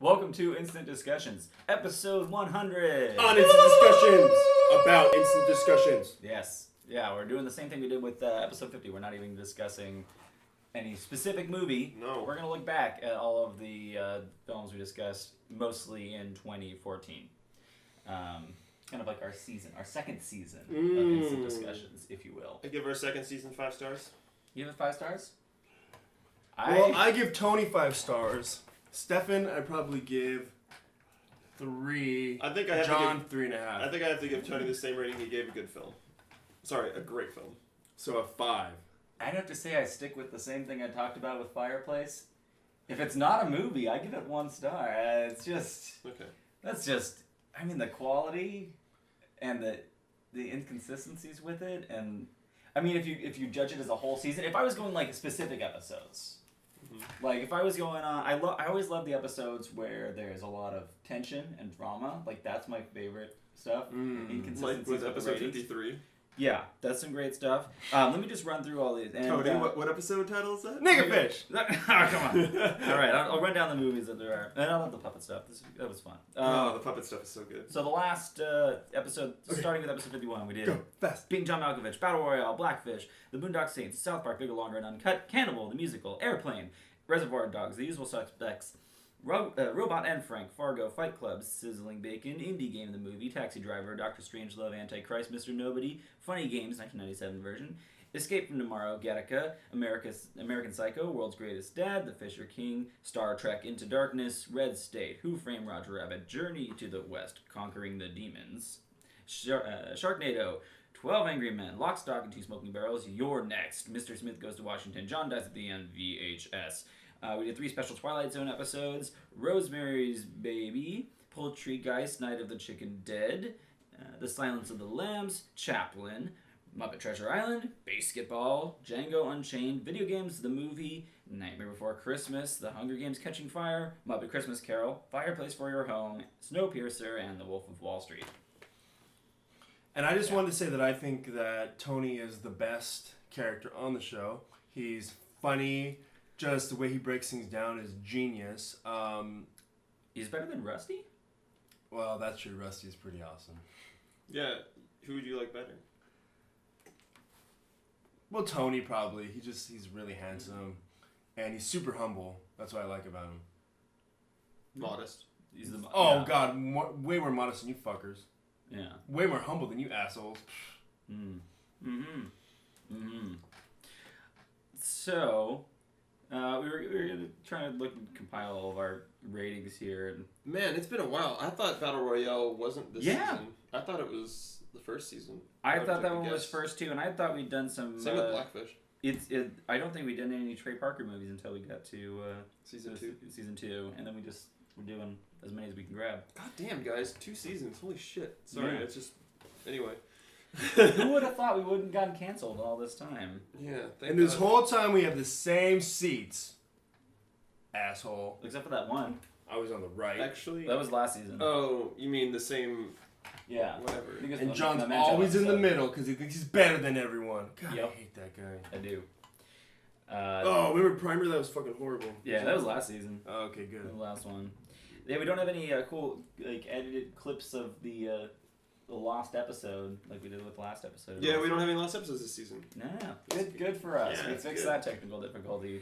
Welcome to Instant Discussions, episode 100. On Instant Discussions, about Instant Discussions. Yes. Yeah, we're doing the same thing we did with episode 50. We're not even discussing any specific movie. No. We're going to look back at all of the films we discussed, mostly in 2014. Kind of like our second season of Instant Discussions, if you will. I give our second season 5 stars. You give it 5 stars? I give Tony 5 stars. Steffan, I'd probably give 3. I think I have John, to give, 3.5. I think I have to give Tony the same rating he gave a good film. Sorry, a great film. So a 5. I'd have to say I stick with the same thing I talked about with Fireplace. If it's not a movie, I give it 1 star. It's just... Okay. That's just... I mean, the quality and the inconsistencies with it, and... I mean, if you judge it as a whole season, if I was going, like, specific episodes... Like, if I was going on... I always love the episodes where there's a lot of tension and drama. Like, that's my favorite stuff. Inconsistencies Like with episode 53. Yeah, that's some great stuff. Let me just run through all these. And, Tony, what episode title is that? Nigga fish! Oh, come on. All right, I'll run down the movies that there are. And I love the puppet stuff. That was fun. The puppet stuff is so good. So the last episode, starting with episode 51, we did Go, fast. Being John Malkovich, Battle Royale, Blackfish, The Boondock Saints, South Park, Bigger, Longer, and Uncut, Cannibal, The Musical, Airplane, Reservoir Dogs, The Usual Suspects, Robot and Frank, Fargo, Fight Club, Sizzling Bacon, Indie Game the Movie, Taxi Driver, Doctor Strangelove, Antichrist, Mr. Nobody, Funny Games, 1997 version, Escape from Tomorrow, Gattaca, American Psycho, World's Greatest Dad, The Fisher King, Star Trek Into Darkness, Red State, Who Framed Roger Rabbit, Journey to the West, Conquering the Demons, Sharknado, 12 Angry Men, Lock, Stock, and Two Smoking Barrels, You're Next, Mr. Smith Goes to Washington, John Dies at the End, VHS. We did 3 special Twilight Zone episodes, Rosemary's Baby, Poultrygeist, Night of the Chicken Dead, The Silence of the Lambs, Chaplin, Muppet Treasure Island, Basketball, Django Unchained, Video Games, The Movie, Nightmare Before Christmas, The Hunger Games Catching Fire, Muppet Christmas Carol, Fireplace for Your Home, Snowpiercer, and The Wolf of Wall Street. And I just wanted to say that I think that Tony is the best character on the show. He's funny. Just the way he breaks things down is genius. He's better than Rusty? Well, that's true. Rusty is pretty awesome. Yeah, who would you like better? Well, Tony probably. He's really handsome. And he's super humble. That's what I like about him. Modest. He's the Oh, God. Way more modest than you fuckers. Yeah. Way more humble than you assholes. So... we were trying to compile all of our ratings here. And Man, it's been a while. I thought Battle Royale wasn't this season. I thought it was the first season. I thought that one was first too, and I thought we'd done some... Same with Blackfish. I don't think we'd done any Trey Parker movies until we got to Season 2. Season 2, and then we're doing as many as we can grab. God damn, guys. 2 seasons. Holy shit. Sorry, Yeah. it's just... Anyway. Who would have thought we wouldn't gotten canceled all this time? Yeah, And this whole time we have the same seats. Asshole. Except for that one. I was on the right. Actually... That was last season. Oh, you mean the same... Yeah. Whatever. Because And of John's the Mantel always in the episode. middle because he thinks he's better than everyone. God, Yep. I hate that guy. I do. Remember Primer? That was fucking horrible. Yeah, that was last season. Oh, okay, good. The last one. Yeah, we don't have any cool edited clips of the lost episode like we did with the last episode. Yeah, we don't have any last episodes this season. No, good for us. Yeah, We it's fixed good. that technical difficulty.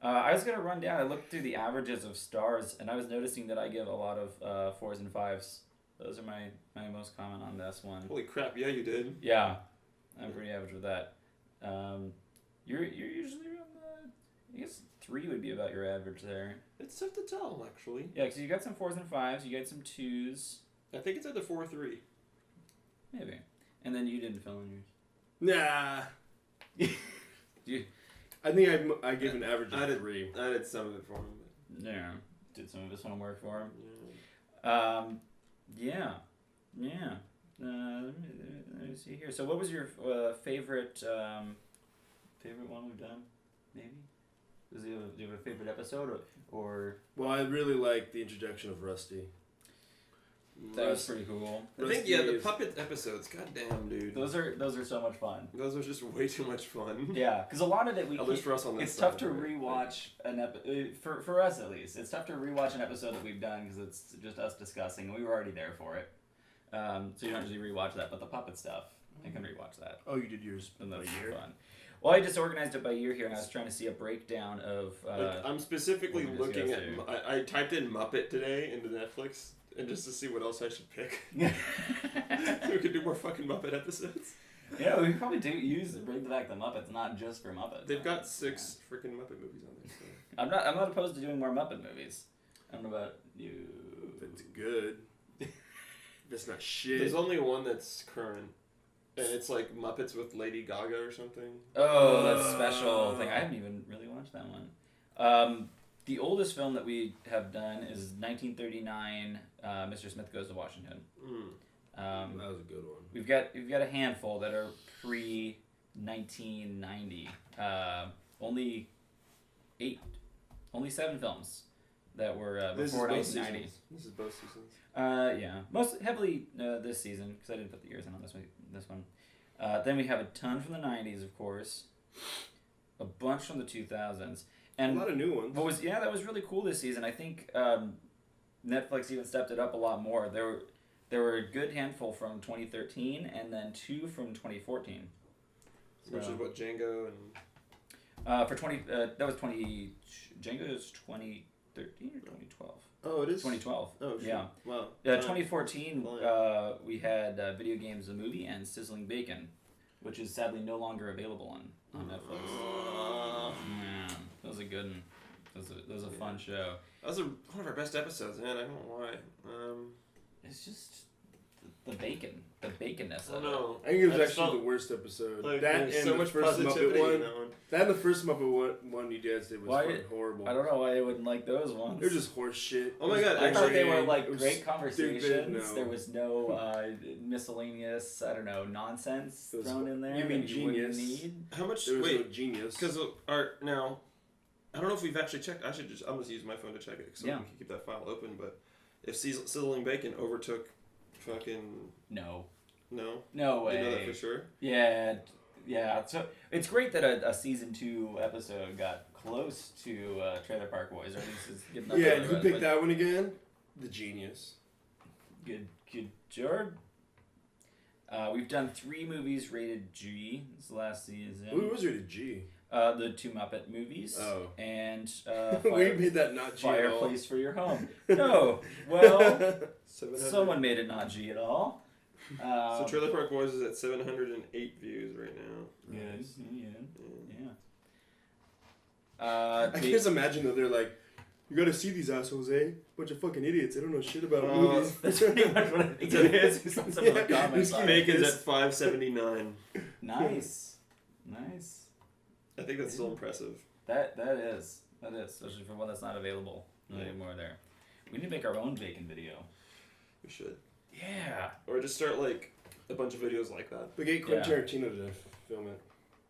I was going to run down. I looked through the averages of stars, and I was noticing that I give a lot of 4s and 5s. Those are my most common on this one. Holy crap, yeah, you did. Yeah, I'm pretty average with that. You're usually around I guess 3 would be about your average there. It's tough to tell, actually. Yeah, because you got some 4s and 5s, you got some 2s. I think it's either 4 or 3. Maybe. And then you didn't fill in yours. Nah. I think I gave an average of 3. I did some of it for him. Yeah. Did some of his homework for him. Yeah. Yeah. Let me see here. So what was your favorite one we've done? Maybe? Do you have a favorite episode or? Well, I really like the introduction of Rusty. That was pretty cool. I think the puppet episodes. Goddamn, dude. Those are so much fun. Those are just way too much fun. Yeah, because a lot of it at least for us on this. It's tough to rewatch an for us at least. It's tough to rewatch an episode that we've done because it's just us discussing. We were already there for it, so you don't usually rewatch that. But the puppet stuff, I can rewatch that. Oh, you did yours and by that's year? Fun. Well, I just organized it by year here, and I was trying to see a breakdown of. I'm specifically looking at. I typed in Muppet today into Netflix. And just to see what else I should pick. So we could do more fucking Muppet episodes. Yeah, we probably do bring back the Muppets, not just for Muppets. They've got 6 freaking Muppet movies on there. So. I'm not opposed to doing more Muppet movies. I don't know about you. If it's good. That's not shit. There's only one that's current. And it's like Muppets with Lady Gaga or something. Oh, that special thing. I haven't even really watched that one. The oldest film that we have done is 1939. Mr. Smith Goes to Washington. That was a good one. We've got a handful that are pre 1990. Only 7 films that were before 1990. This is both seasons. Yeah, most heavily this season because I didn't put the years in on this one. Then we have a ton from the 90s, of course. A bunch from the 2000s. And a lot of new ones. That was really cool this season. I think Netflix even stepped it up a lot more. There were a good handful from 2013 and then 2 from 2014. Which is what, Django and... that was Django is 2013 or 2012? Oh, it is? 2012. Oh, shit. Yeah. Wow. 2014, we had Video Games the Movie and Sizzling Bacon, which is sadly no longer available on Netflix. Man, that was a good one. That was a fun show. That was one of our best episodes, man. I don't know why. It's just the baconness of it. I think it was actually the worst episode. Like, that and so the much first positivity Muppet in that one. That and the first Muppet one you guys did was fucking horrible. I don't know why they wouldn't like those ones. They're just horse shit. Oh my god! I thought they were like great conversations. Stupid, no. There was no miscellaneous, nonsense thrown in there. You mean that genius? Need. How much? There was wait, no genius. Because now, I don't know if we've actually checked. I'm just use my phone to check it so we can keep that file open. But if Sizzling Bacon overtook fucking no way. You know that for sure. Yeah. So it's great that a season 2 episode got close to Trailer Park Boys, or at least it's getting up there. And who picked that one again? The Genius. Good job. We've done 3 movies rated G. This last season. Who was rated G? The 2 Muppet movies. Oh. And we made that not G at all. Fireplace for Your Home. No. Well, someone made it not G at all. So Trailer Park Boys is at 708 views right now. Yes. Yeah. I can't imagine that they're like, you gotta see these assholes, eh? Bunch of fucking idiots. They don't know shit about movies. That's pretty much what I think it is. Some of the comments. Bacon's at 579. Nice. I think that's still impressive. That is, especially for one that's not available anymore there. We need to make our own bacon video. We should. Yeah. Or just start like a bunch of videos like that. But get Quentin Tarantino to film it.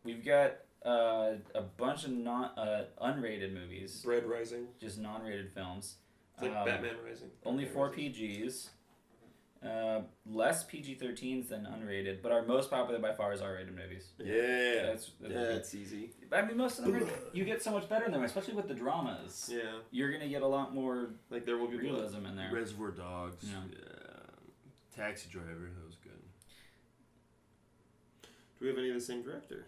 We've got a bunch of unrated movies. Red Rising. Just non-rated films. It's like Batman Rising. Only 4 PGs. Less PG-13s than unrated, but our most popular by far is R-rated movies. Yeah. That's easy. I mean, most of them you get so much better in them, especially with the dramas. Yeah. You're gonna get a lot more like There Will Be realism in there. Reservoir Dogs. Yeah. Taxi Driver. That was good. Do we have any of the same director?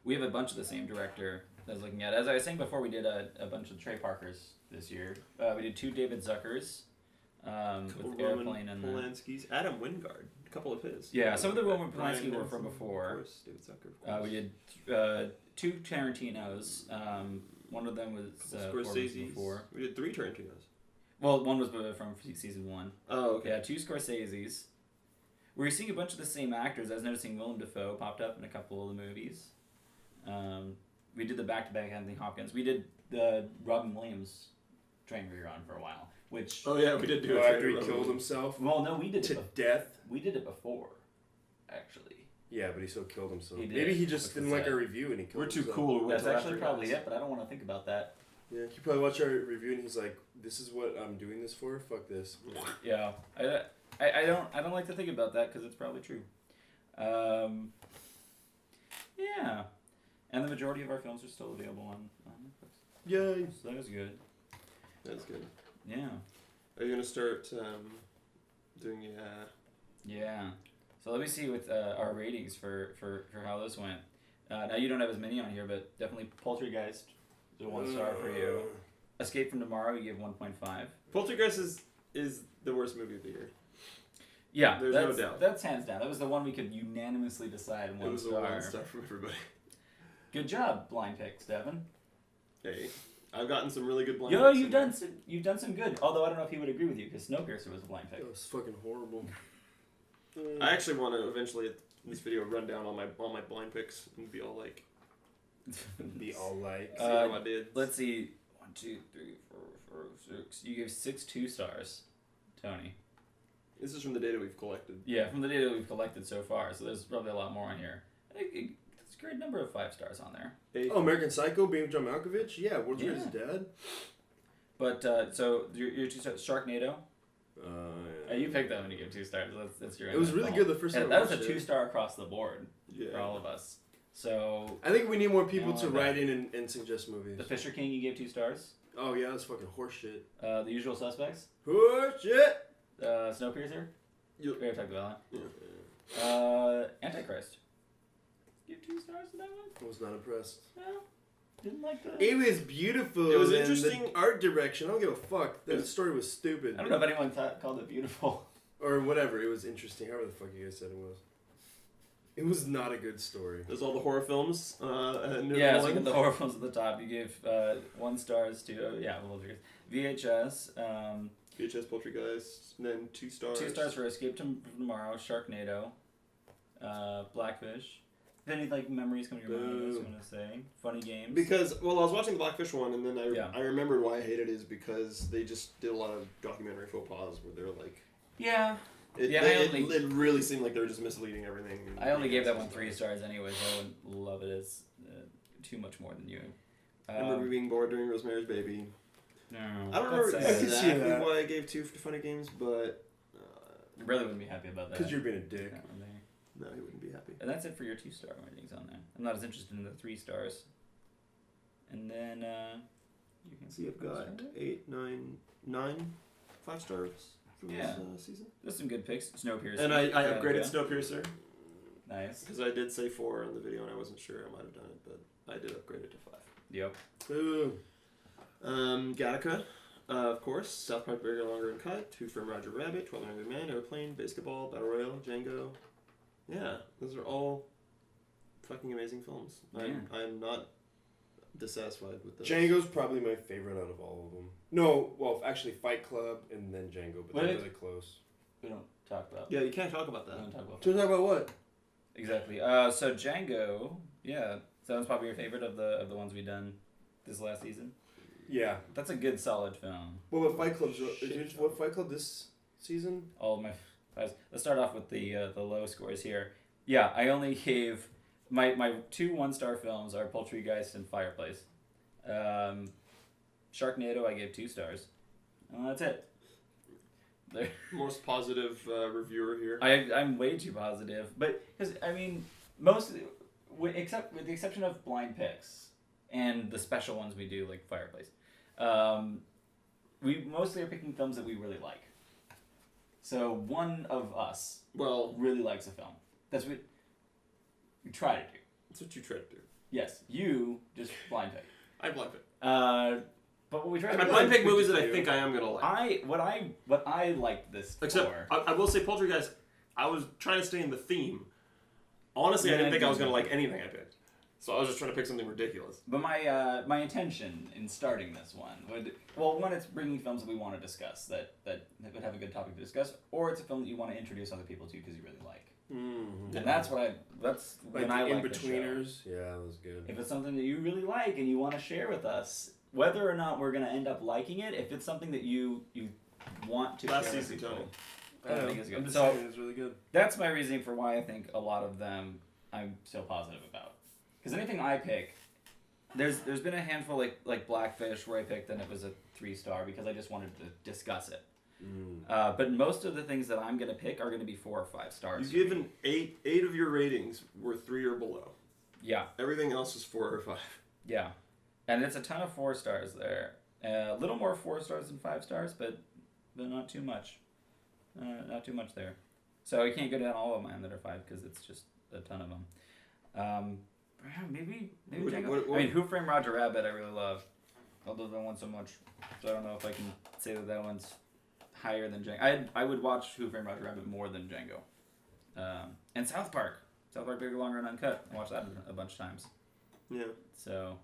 We have a bunch of the same director that I was looking at. As I was saying before, we did a bunch of Trey Parkers this year. We did 2 David Zuckers. With Airplane and Polanski's. Adam Wingard, a couple of his. Yeah, some of the Roman Polanski were from before. Of course, David Zucker. Of course. We did 2 Tarantinos. One of them was Scorsese's. before. We did 3 Tarantinos. Well, one was from season 1. Oh, okay. Yeah, 2 Scorsese's. We were seeing a bunch of the same actors. I was noticing Willem Dafoe popped up in a couple of the movies. We did the back-to-back Anthony Hopkins. We did the Robin Williams train rerun for a while. Which we did do it after he killed himself. Well, no, we did to death. We did it before, actually. Yeah, but he still killed himself. Maybe he just didn't like our review and he killed himself. We're too cool. That's actually probably it, but I don't want to think about that. Yeah, he probably watched our review and he's like, "This is what I'm doing this for. Fuck this." Yeah, I don't like to think about that because it's probably true. Yeah. And the majority of our films are still available on Netflix. Yay. So that was good. That's good. Yeah. Are you going to start doing... Yeah. So let me see with our ratings for how this went. Now you don't have as many on here, but definitely Poltergeist is a 1 star for you. Escape from Tomorrow, you give 1.5. Poltergeist is the worst movie of the year. Yeah, there's no doubt. That's hands down. That was the one we could unanimously decide in 1 star. It was a 1 star from everybody. Good job, blind pick, Steffan. Hey, I've gotten some really good blind picks. You've done some good. Although I don't know if he would agree with you because Snowpiercer was a blind pick. That was fucking horrible. I actually want to eventually in this video run down all my blind picks and be all like. See how I did. Let's see. 1, 2, 3, 4, 5, 6. You gave 6 2 stars, Tony. This is from the data we've collected. Yeah, from the data we've collected so far. So there's probably a lot more on here. There's a great number of 5 stars on there. Oh, American Psycho, being John Malkovich? Yeah, what's his dad? But, so, your 2 stars, Sharknado? You picked that one to give 2 stars. That's your. It was really good the first time. That was a 2 star across the board for all of us. So I think we need more people to write in and suggest movies. The Fisher King, you gave 2 stars. Oh yeah, that's fucking horseshit. The Usual Suspects. Horseshit. Snowpiercer. We already talked about that. Antichrist. Give 2 stars to that one. I was not impressed. No. Didn't like that. It was beautiful. It was interesting. The art direction. I don't give a fuck. The story was stupid. I don't know if anyone called it beautiful. Or whatever. It was interesting. However the fuck you guys said it was. It was not a good story. There's all the horror films. So you get the horror films at the top. You gave 1 stars to VHS. VHS Poltergeist, and then 2 stars. 2 stars for Escape from Tomorrow, Sharknado, Blackfish. Any memories come to your mind? I was going to say funny games. Because I was watching the Blackfish one, and then I remembered why I hated it is because they just did a lot of documentary faux pas where they're like. Yeah. It really seemed like they were just misleading everything. I only gave that one 3 stars anyway, so I wouldn't love it as too much more than you. I remember being bored during Rosemary's Baby. No, I don't remember exactly why I gave 2 to Funny Games, but... You really wouldn't be happy about that. Because you're being a dick. No, he wouldn't be happy. And that's it for your 2 star ratings on there. I'm not as interested in the 3 stars. And then, you can see I've got 8, 9 5 stars. From this season. There's some good picks. Snowpiercer. And I upgraded Snowpiercer. Nice. Because I did say 4 in the video and I wasn't sure I might have done it, but I did upgrade it to 5. Yep. Ooh. Gattaca, of course. South Park Bigger, Longer, and Cut. 2 from Roger Rabbit. 12 Angry Men. Airplane. Basketball. Battle Royale. Django. Yeah, those are all fucking amazing films. I'm not dissatisfied with those. Django's probably my favorite out of all of them. No, well, actually Fight Club and then Django, but they're really close. We don't talk about. Yeah, you can't talk about that. We don't talk about. So talk about what? Exactly. So Django, so that's probably your favorite of the ones we've done this last season. Yeah, that's a good solid film. Well, what Fight Club? What Fight Club this season? All of my. Let's start off with the low scores here. Yeah, I only gave my 2 1-star films are Poltergeist and Fireplace. Sharknado I gave 2 stars. That's it. Most positive reviewer here. I'm way too positive, but because with the exception of blind picks and the special ones we do like Fireplace, we mostly are picking films that we really like. So one of us really likes a film. That's what we try to do. That's what you try to do. Yes, you just blind pick. I blind pick. But what we try to do... I blind pick movies that I think I am going to like. What I like this Except, for... I will say Poltergeist, I was trying to stay in the theme. Honestly, I didn't think I was going to like anything I picked. So I was just trying to pick something ridiculous. But my intention in starting this one one, it's bringing films that we want to discuss that would have a good topic to discuss, or it's a film that you want to introduce other people to because you really like. Mm-hmm. And that's when I like In-Betweeners. Yeah, that was good. If it's something that you really like and you want to share with us, whether or not we're going to end up liking it, if it's something that you want to share with people, I think it's good. It's really good. That's my reasoning for why I think a lot of them I'm so positive about. Because anything I pick, there's been a handful like Blackfish where I picked and it was a 3-star because I just wanted to discuss it. But most of the things that I'm going to pick are going to be 4 or 5 stars. You've given 8 of your ratings were 3 or below. Yeah. Everything else is 4 or 5. Yeah. And it's a ton of 4 stars there. A little more 4 stars than 5 stars, but not too much. Not too much there. So I can't go down all of mine that are 5 because it's just a ton of them. Maybe Django. I mean, Who Framed Roger Rabbit I really love. I love that one so much. So I don't know if I can say that one's higher than Django. I would watch Who Framed Roger Rabbit more than Django. And South Park. South Park Bigger, Longer, and Uncut. I watched that a bunch of times. Yeah. So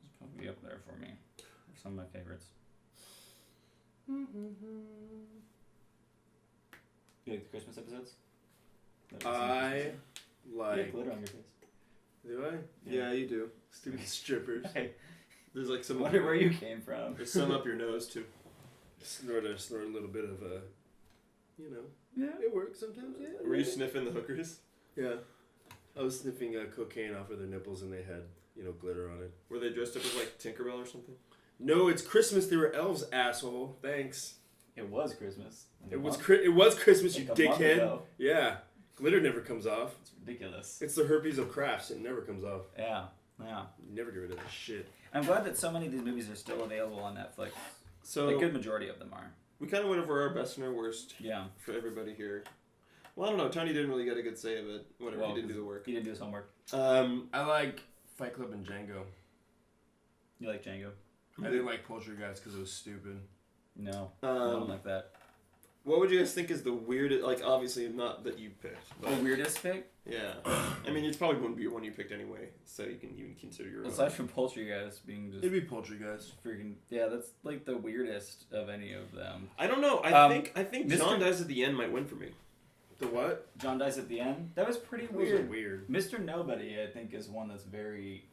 it's probably up there for me. Some of my favorites. You like the Christmas episodes? I like... You have glitter on your face. Do I? Yeah, you do. Stupid strippers. Hey, There's like some... I wonder where you came from. There's some up your nose, too. Snort a little bit of a... You know. Yeah. It works sometimes, yeah. Were you sniffing the hookers? Yeah. I was sniffing cocaine off of their nipples and they had, glitter on it. Were they dressed up as like Tinkerbell or something? No, it's Christmas. They were elves, asshole. Thanks. It was Christmas. It was Christmas, you like a month dickhead. ago. Yeah. Glitter never comes off. It's ridiculous. It's the herpes of crafts. It never comes off. Yeah. You never get rid of that shit. I'm glad that so many of these movies are still available on Netflix. So A good majority of them are. we kind of went over our best and our worst. Yeah. For everybody here. Well, I don't know. Tony didn't really get a good say of it. Whatever. He didn't do the work. He didn't do his homework. I like Fight Club and Django. You like Django? I didn't like Poltergeist because it was stupid. No. I don't like that. What would you guys think is the weirdest? Like, obviously not that you picked. But The weirdest pick? yeah. I mean, it probably wouldn't be one you picked anyway, so you can even consider your own. Aside from Poltergeist being just It'd be Poltergeist. freaking... Yeah, that's like the weirdest of any of them. I don't know. I think Mr. John Dies at the End might win for me. The what? John Dies at the End? That was pretty Those are weird. weird. Mr. Nobody, I think, is one that's very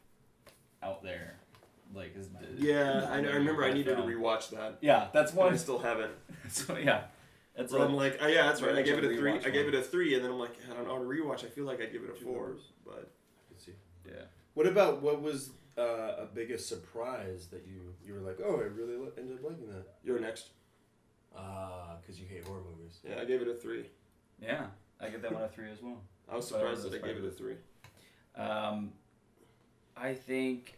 out there. Like, is Yeah, I remember I needed to rewatch that. Yeah, that's But one. I still haven't. So, yeah. That's So I'm like, oh yeah, that's right. I gave it a 3. Rewatch I gave it a 3, and then I'm like, I don't know, on a rewatch, I feel like I'd give it a 4. But Let's see. Yeah. What was a biggest surprise that you were like, oh, I really ended up liking that? you're next. Because you hate horror movies. Yeah, I gave it a 3. Yeah. I get that one a 3 as well. I was surprised that I gave it a 3. I think,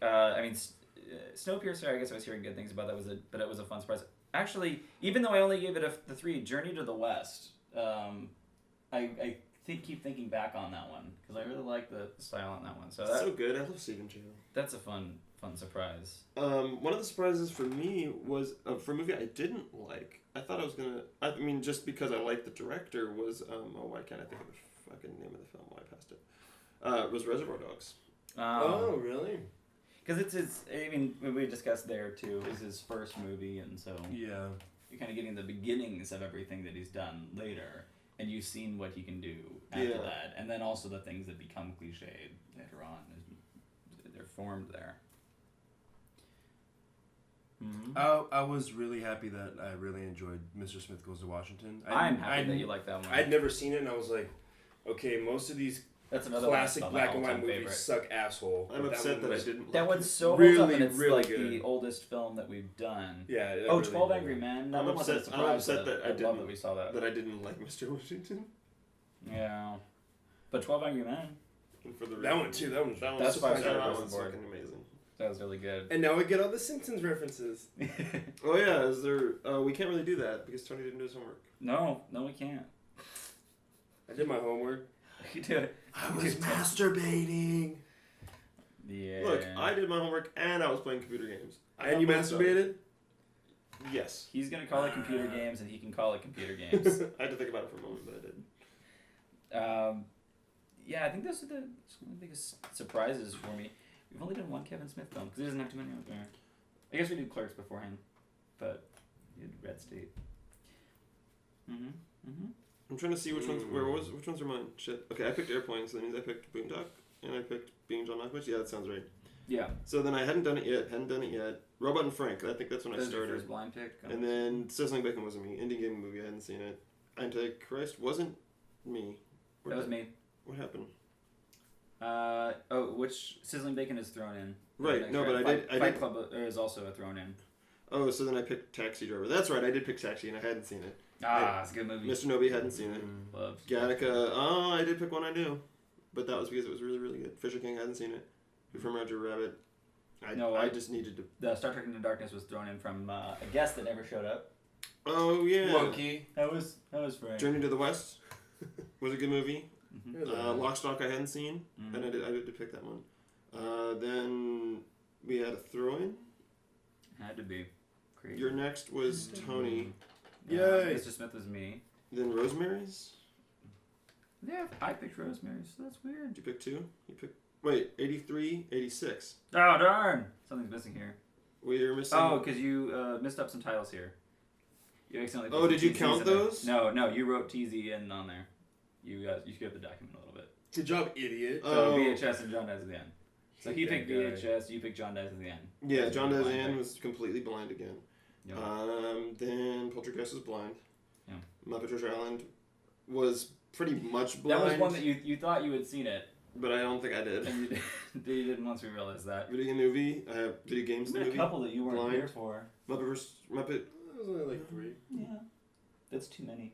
Snowpiercer, I guess I was hearing good things about that, but it was a fun surprise. Actually, even though I only gave it the 3, Journey to the West, I keep thinking back on that one, because I really like the style on that one. So So good. I love Stephen Chow. That's a fun surprise. One of the surprises for me was for a movie I didn't like. I thought I was gonna. I mean, just because I liked the director was. Why can't I think of the fucking name of the film? Why I passed it. It was Reservoir Dogs. Oh, really? Because it's his. I mean, we discussed there too. Is his first movie, and so Yeah. you're kind of getting the beginnings of everything that he's done later, and you've seen what he can do after that, and then also the things that become cliched later on. They're formed there. Mm-hmm. I was really happy that I really enjoyed Mr. Smith Goes to Washington. I'm happy that you like that one. I'd never seen it, and I was like, okay, most of these That's another classic one black and white all-time movies favorite. suck asshole. I'm upset that I didn't. That like one's it. so Really, holds up, and it's really like good. the oldest film that we've done. Yeah. Oh, really 12 good. Angry Men. I'm That wasn't a upset. surprise, I'm upset but that I love didn't. that we saw that. That I didn't like Mr. Washington. Yeah, but 12 Angry Men. And for the That one too. That one's That's fucking, 5 stars that across one's the board. fucking amazing. That was really good. And now we get all the Simpsons references. Oh yeah, is there? We can't really do that because Tony didn't do his homework. No, we can't. I did my homework. You do it. I was masturbating. Yeah. Look, I did my homework and I was playing computer games. And you masturbated? Yes. He's gonna call it computer games, and he can call it computer games. I had to think about it for a moment, but I did. Yeah, I think those are the biggest surprises for me. We've only done one Kevin Smith film because he doesn't have too many out there. I guess we did Clerks beforehand, but we did Red State. I'm trying to see which ones. Which ones are mine? Shit. Okay, I picked Airplane, so that means I picked Boondock, and I picked Being John Malkovich. Yeah, that sounds right. Yeah. So then I hadn't done it yet. Robot and Frank. I think that's when I Your started. first blind pick. And then Sizzling Bacon wasn't me. Indie Game Movie. I hadn't seen it. Antichrist wasn't me. That was me. What happened? Which Sizzling Bacon is thrown in. Right. No, but I did. Fight Club is also a thrown in. Oh, so then I picked Taxi Driver. That's right, I did pick Taxi and I hadn't seen it. It's a good movie. Mr. Nobi hadn't seen it. Loves. Gattaca, I did pick one I knew. But that was because it was really, really good. Fisher King hadn't seen it. Who Framed Roger Rabbit. I just needed to... The Star Trek Into Darkness was thrown in from a guest that never showed up. Oh, yeah. Monkey. That was great. Journey to the West was a good movie. Mm-hmm. Lock, Stock I hadn't seen. And I did pick that one. Then we had a throw-in. Had to be. Crazy. Your next was Tony. Yay. Mr. Smith was me. Then Rosemary's. Yeah, I picked Rosemary, so that's weird. Did you pick two? You picked... Wait, 83, 86. Oh, darn! Something's missing here. We're missing... Oh, because you missed up some titles here. You accidentally put did you count those? No, you wrote TZ in on there. You skipped the document a little bit. Good job, idiot. So VHS and John Dies at the end. So he picked VHS, you picked John Dies at the end. Yeah, John Dies at the end was completely blind again. Yep. Then Poltergeist was blind. Yeah. Muppet Treasure Island was pretty much blind. That was one that you thought you had seen it. But I don't think I did. And you didn't once we realized that. Video game movie. I have video games the movie. A couple that you weren't blind. here for. Muppet. It was only like 3. Yeah. That's too many.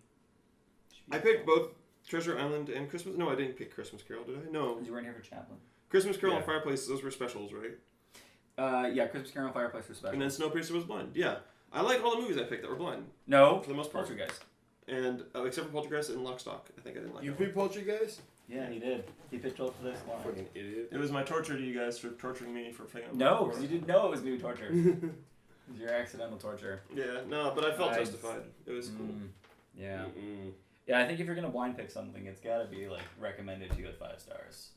I picked both Treasure Island and Christmas. No, I didn't pick Christmas Carol, did I? No. Because you weren't here for Chaplin. Christmas Carol and Fireplace, those were specials, right? Yeah, Christmas Carol and Fireplace were special. And then Snowpiercer was blind. Yeah. I like all the movies I picked that were blind. No. For the most part. Poltergeist. And except for Poltergeist and Lock, Stock. I think I didn't like You that one. picked Poltergeist? Yeah, he did. He picked Poltergeist. Fucking idiot. It was my torture to you guys for torturing me for picking up. No, because you didn't know it was new torture. It was your accidental torture. Yeah, no, but I felt justified. It was cool. Yeah. Yeah, I think if you're going to blind pick something, it's got to be like recommended to you at 5 stars.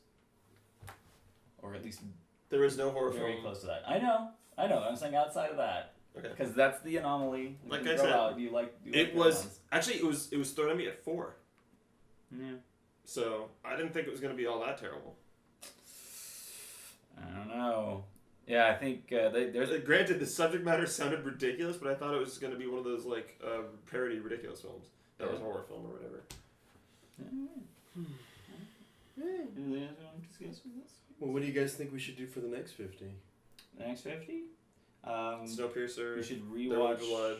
Or at least there is no horror very film. close to that. I know. I'm saying outside of that. Okay. Because that's the anomaly. Like I said, it was actually it was thrown at me at 4. Yeah. So I didn't think it was going to be all that terrible. I don't know. Yeah, I think there's granted the subject matter sounded ridiculous, but I thought it was going to be one of those like parody ridiculous films that was a horror film or whatever. Well, what do you guys think we should do for the next 50? The next 50? Snowpiercer. We should rewatch Blood.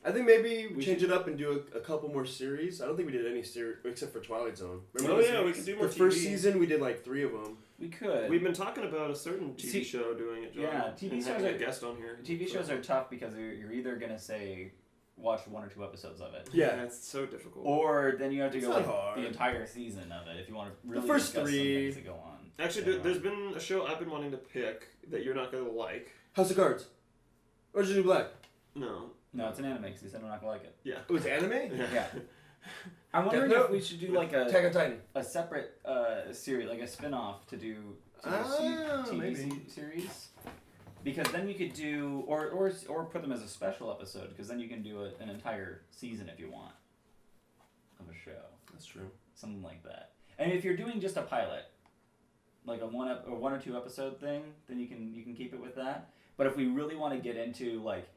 I think maybe we change it up and do a couple more series. I don't think we did any series except for Twilight Zone. Remember we could do more. The first season we did like 3 of them. We could. We've been talking about a certain TV show doing it, John. Yeah, TV shows having a guest on here. TV shows are tough because you're either gonna say watch 1 or 2 episodes of it. Yeah, it's so difficult. Or then you have to go like hard. the entire season of it if you want to really the first discuss 3 some things that go on. Actually, there's been a show I've been wanting to pick that you're not gonna like. House of Cards. Orange is the New Black. No, it's an anime because you said I'm not gonna like it. Yeah. It was anime? Yeah. I'm wondering if we should do like Attack on Titan. a separate series, like a spin-off to do TV series. Because then we could do, or put them as a special episode, because then you can do an entire season if you want of a show. That's true. Something like that. And if you're doing just a pilot, like a 1 or 2 episode thing, then you can keep it with that. But if we really want to get into like,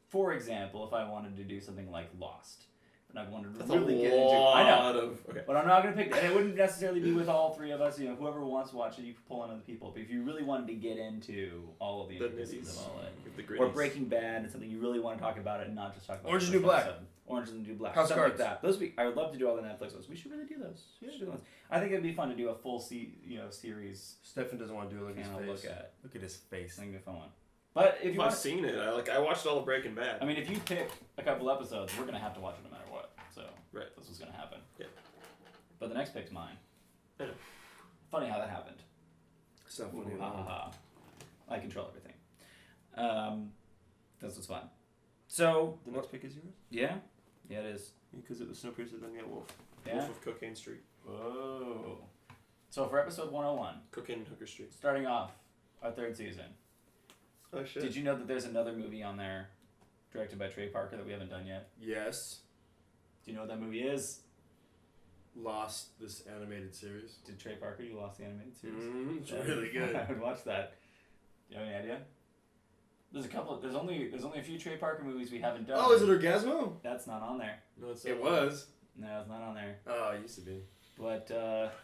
for example, if I wanted to do something like Lost, then I wanted to really get into. I know, but I'm not gonna pick. And it wouldn't necessarily be with all 3 of us. You know, whoever wants to watch it, you can pull in other people. But if you really wanted to get into all of the intricacies of all it, or Breaking Bad, and something you really want to talk about it, and not just talk about Orange is the New Black. Orange is the New Black. House Something Cards. like that. I would love to do all the Netflix ones. We should really do those. I think it'd be fun to do a full series. Steffan doesn't want to do it. Look at his face. Look at his face. I think it'd be a fun one. But if I've seen it. I watched all of Breaking Bad. I mean, if you pick a couple episodes, we're gonna have to watch it no matter what. So that's what's gonna happen. Yeah. But the next pick's mine. I know. Funny how that happened. So funny. I control everything. That's what's fun. So the next pick is yours. Yeah, it is. Because it was Snowpiercer, then Wolf. Yeah. Wolf of Cocaine Street. Whoa. So for episode 101, Cocaine and Hooker Street. Starting off our 3rd season. Oh shit. Did you know that there's another movie on there directed by Trey Parker that we haven't done yet? Yes. Do you know what that movie is? Lost, this animated series. Did Trey Parker do Lost the animated series? It's really good. I would watch that. Do you have any idea? There's only a few Trey Parker movies we haven't done. Oh, is it Orgasmo? That's not on there. No, it's it was. No, it's not on there. Oh, it used to be. But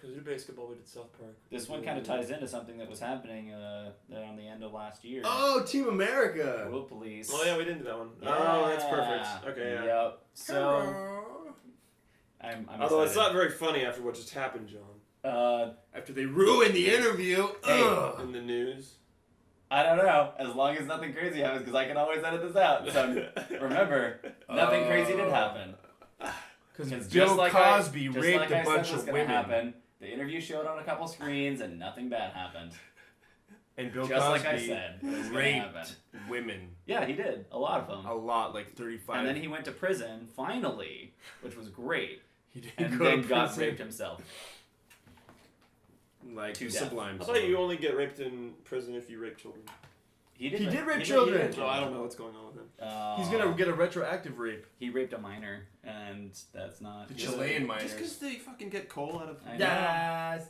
we did basketball. We did South Park. This one kind of ties into something that was happening on the end of last year. Oh, Team America. World Police. Oh yeah, we didn't do that one. Yeah. Oh, that's perfect. Okay, yeah. Yep. So I'm Although excited. it's not very funny after what just happened, John. After they ruined the interview. In the news. I don't know. As long as nothing crazy happens, because I can always edit this out. So remember, nothing crazy did happen. Because Bill Cosby raped a bunch of women. Happen, the interview showed on a couple screens and nothing bad happened. And Bill Just Cosby like I said, raped women. Yeah, he did. A lot of them. A lot, like 35. And then he went to prison, finally, which was great. He did and go then to got prison. raped himself. Like To Sublime. I thought you only get raped in prison if you rape children. He did rape children. Oh, I don't know what's going on with him. He's gonna get a retroactive rape. He raped a minor, and that's not The Chilean minors. Just because they fucking get coal out of... I know.